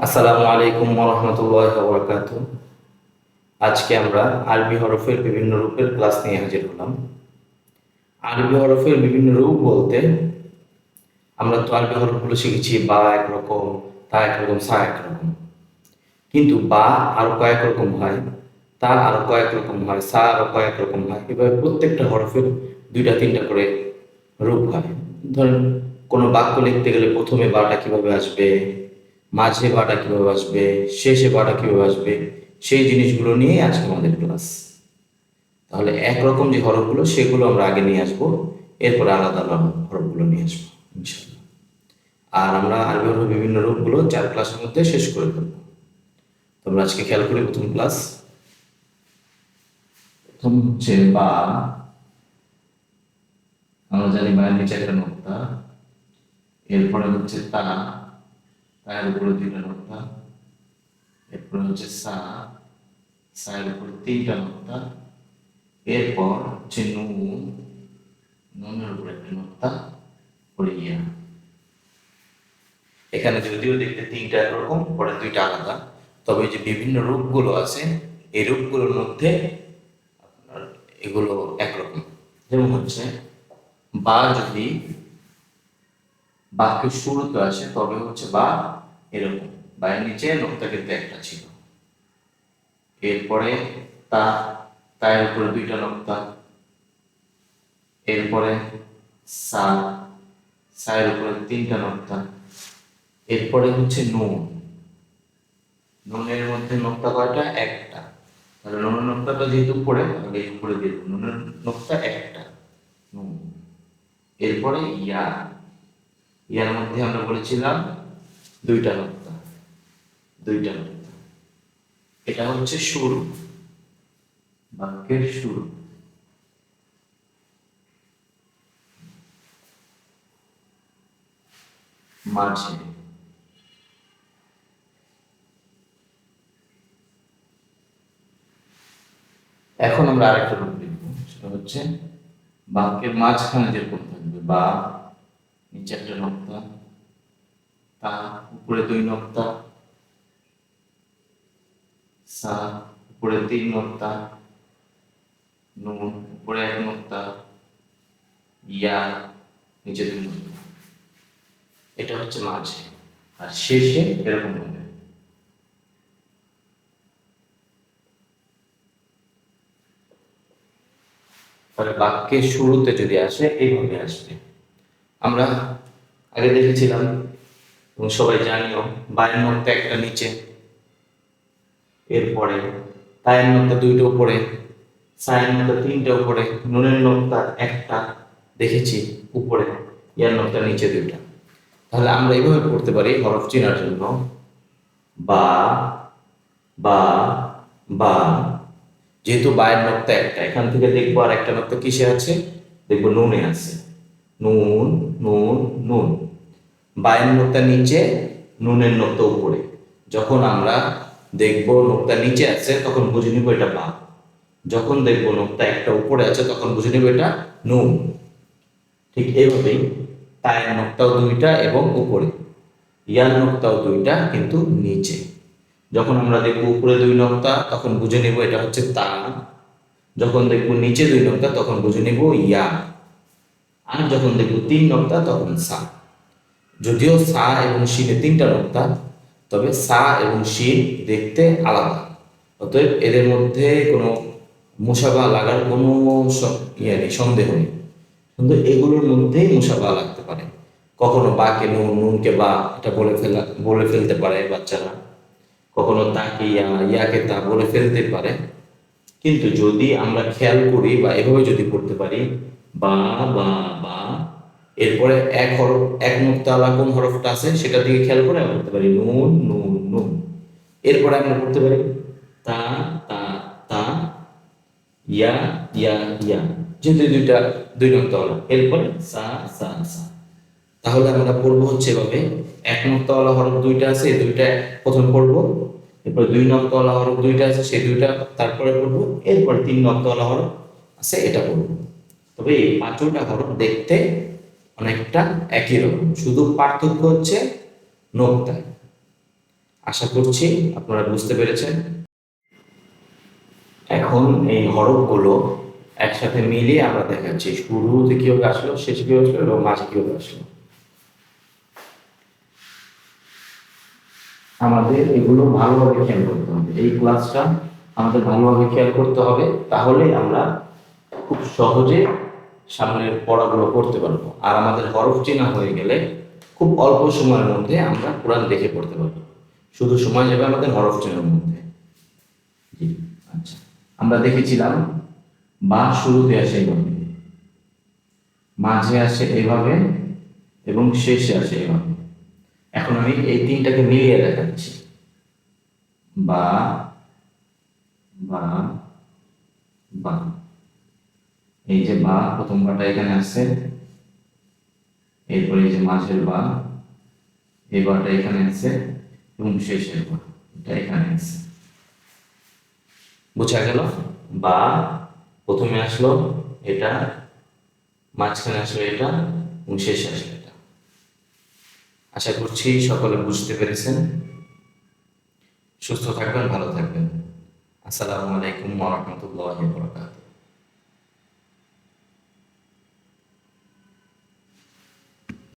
আসসালামু আলাইকুম ওয়া রাহমাতুল্লাহি ওয়া বারাকাতুহু। আজকে আমরা আরবি হরফের বিভিন্ন রূপের ক্লাস নিয়ে হাজির হলাম। আরবি হরফের বিভিন্ন রূপ বলতে আমরা তো আরবি হরফগুলো শিখেছি বা একরকম, তা একরকম, সা একরকম। কিন্তু বা আরো কয়েক রকম হয়, তা আরো কয়েক রকম হয়, সা আরো কয়েক রকম হয়। এভাবে প্রত্যেকটা হরফের ২টা ৩টা করে রূপ হয়। ধরেন কোনো বাক্য লিখতে গেলে প্রথমে বাটা কিভাবে আসবে, মাঝে বাটা কিভাবে আসবে, শেষে বাটা কিভাবে আসবে, সেই জিনিসগুলো নিয়ে আজকে আমাদের ক্লাস। তাহলে একরকম যে হরফগুলো সেগুলো আমরা আগে নিয়ে আসবো, এরপরে আলাদা আলাদা হরফগুলো নিয়ে আসবো ইনশাল্লাহ। আর আমরা আরবি হরফের বিভিন্ন রূপগুলো 4 ক্লাসের মধ্যে শেষ করে ফেলবো। তোমরা আজকে খেয়াল করি প্রথম ক্লাস। প্রথম হচ্ছে বা। আমরা জানি বায়ের নিচে একটা নোক্তা, এরপরে হচ্ছে তা, তার উপরে 2টা নোক্তা, এরপরে হচ্ছে সা, সায়ের উপরে 3টা নোক্তা, এরপর হচ্ছে নুন, নুনের উপরে একটা নোক্তা, পরে ইয়া। এখানে যদিও দেখতে 3টা একরকম, পরে 2টা আলাদা, তবে যে বিভিন্ন রূপগুলো আছে এই রূপগুলোর মধ্যে আপনার এগুলো একরকম। যেমন হচ্ছে বা যদি বাক্যের শুরুতে আসে তবে হচ্ছে বা এরকম, বা এর নিচে নোক্তা কিন্তু একটা ছিল। এরপরে তা, তার উপরে 2টা নোক্তা, এরপরে সা, সায়ের উপরে 3টা নোক্তা, এরপরে হচ্ছে নুন, নুনের মধ্যে নোক্তা কয়টা? একটা। তাহলে নুনের নোক্তাটা যেহেতু উপরে, তাহলে এই উপরে দিয়ে দেবো, নুনের নোক্তা একটা, নুন। এরপরে ইয়া, ইয়ার মধ্যে আমরা বলেছিলাম 2টা নোক্তা, 2টা নোক্তা। এটা হচ্ছে শুরু, বাক্যের শুরু। মাঝে, এখন আমরা আরেকটা রূপ লিখবো, সেটা হচ্ছে বাক্যের মাঝখানে যেরকম থাকবে বা, নিচে একটা নোক্তা, তা উপরে 2 নোক্তা, সা উপরে 3 নোক্তা, নুন উপরে 1 নোক্তা, ইয়া নিচে 2 নোক্তা। এটা হচ্ছে মাঝে, আর শেষে এরকম হবে। তাহলে বাক্যের শুরুতে যদি আসে এইভাবে আসবে। আমরা আগে দেখেছিলাম এবং সবাই জানিও, বায়ের নোক্তা একটা নিচে, এরপরে তায়ের নোক্তা 2টা উপরে, সায়ের নোক্তা 3টা উপরে, নুনের নোক্তা একটা দেখেছি উপরে, ইয়ার নোক্তা নিচে 2টা। তাহলে আমরা এইভাবে পড়তে পারি হরফ চেনার জন্য, বা, বা, বা। যেহেতু বায়ের নোক্তা একটা, এখান থেকে দেখবো আর একটা নোক্তা কিসে আছে, দেখবো নুনে আছে, নুন, নুন, নুন। বায়ের নোক্তা নিচে, নুনের নোক্তা উপরে। যখন আমরা দেখবো নোক্তা নিচে আছে তখন বুঝে নিব এটা বা। যখন দেখবো নোক্তা একটা উপরে আছে তখন বুঝে নিব এটা নুন। ঠিক এইভাবেই তায়ের নোক্তাও 2টা এবং উপরে, ইয়ার নোক্তাও 2টা কিন্তু নিচে। যখন আমরা দেখবো উপরে 2 নোক্তা তখন বুঝে নিব এটা হচ্ছে তা, যখন দেখবো নিচে 2 নোক্তা তখন বুঝে নিব ইয়া, আর যখন দেখবো 3 নোক্তা তখন সা। যদিও সা এবং শিনে 3টা নোক্তা, তবে সা এবং শিন দেখতে আলাদা, অতএব এদের মধ্যে কোনো মুসাবা লাগার কোনো ইয়ে নেই, সন্দেহ নেই। কিন্তু এগুলোর মধ্যেই মুসাবা লাগতে পারে। কখনো বাকে নুন, নুনকে বা, এটা বলে ফেলতে পারে বাচ্চারা। কখনো তাকে ইয়া, ইয়াকে তা বলে ফেলতে পারে। কিন্তু যদি আমরা খেয়াল করি বা এভাবে যদি পড়তে পারি, বা, বা, বা, এরপরে এক হরফ, এক মুক্তাওয়ালা কোন হরফটা আছে সেটার দিকে খেয়াল করে আমরা পড়তে পারি নুন, নুন, নুন। এরপরে আমরা পড়তে পারি তা, তা, তা, ইয়া, ইয়া, ইয়া, যেহেতু 2 নোক্তাওয়ালা। এরপরে সা, সা, সা। তাহলে আমরা পড়বো হচ্ছে এভাবে, 1 নোক্তাওয়ালা হরফ 2টা আছে, এই 2টা প্রথম পড়বো, এরপর 2 নোক্তাওয়ালা হরফ 2টা আছে, সেই 2টা তারপরে পড়বো, এরপর 3 নোক্তাওয়ালা হরফ আছে এটা পড়বো। তবে এই 5টা হরফ দেখতে অনেকটা একই রকম, শুধু পার্থক্য হচ্ছে নোক্তায়। আশা করছি আপনারা বুঝতে পেরেছেন। এখন এই হরফগুলো একসাথে মিলিয়ে আমরা দেখাচ্ছি শুরুতে কিভাবে আসলো, শেষে কিভাবে আসলো এবং মাঝে কিভাবে আসলো। আমাদের এগুলো ভালোভাবে খেয়াল করতে হবে, এই ক্লাসটা আমাদের ভালোভাবে খেয়াল করতে হবে, তাহলে আমরা খুব সহজে সামনের পড়াগুলো করতে পারবো। আর আমাদের হরফ চেনা হয়ে গেলে খুব অল্প সময়ের মধ্যে আমরা কোরআন দেখে পড়তে পারবো। শুধু সময় যাবে আমাদের হরফ চেনার মধ্যে। জি, আচ্ছা, আমরা দেখেছিলাম বা শুরুতে আসে এইভাবে, মাঝে আসে এইভাবে এবং শেষে আসে এইভাবে। এখন আমি এই তিনটাকে মিলিয়ে দেখাচ্ছি। বা, বা, বা। এই যে বা, প্রথম বাটা এখানে আসছে, এরপরে এই যে মাঝের বা, এই বাটা এখানে আছে এবং শেষের বা এটা এখানে আছে। বোঝা গেল? বা প্রথমে আসলো এটা, মাঝখানে আসলো এটা এবং শেষে আসলো এটা। আশা করছি সকলে বুঝতে পেরেছেন। সুস্থ থাকবেন, ভালো থাকবেন। আসসালামু আলাইকুম ওয়া রাহমাতুল্লাহি ওয়া বারাকাতুহু।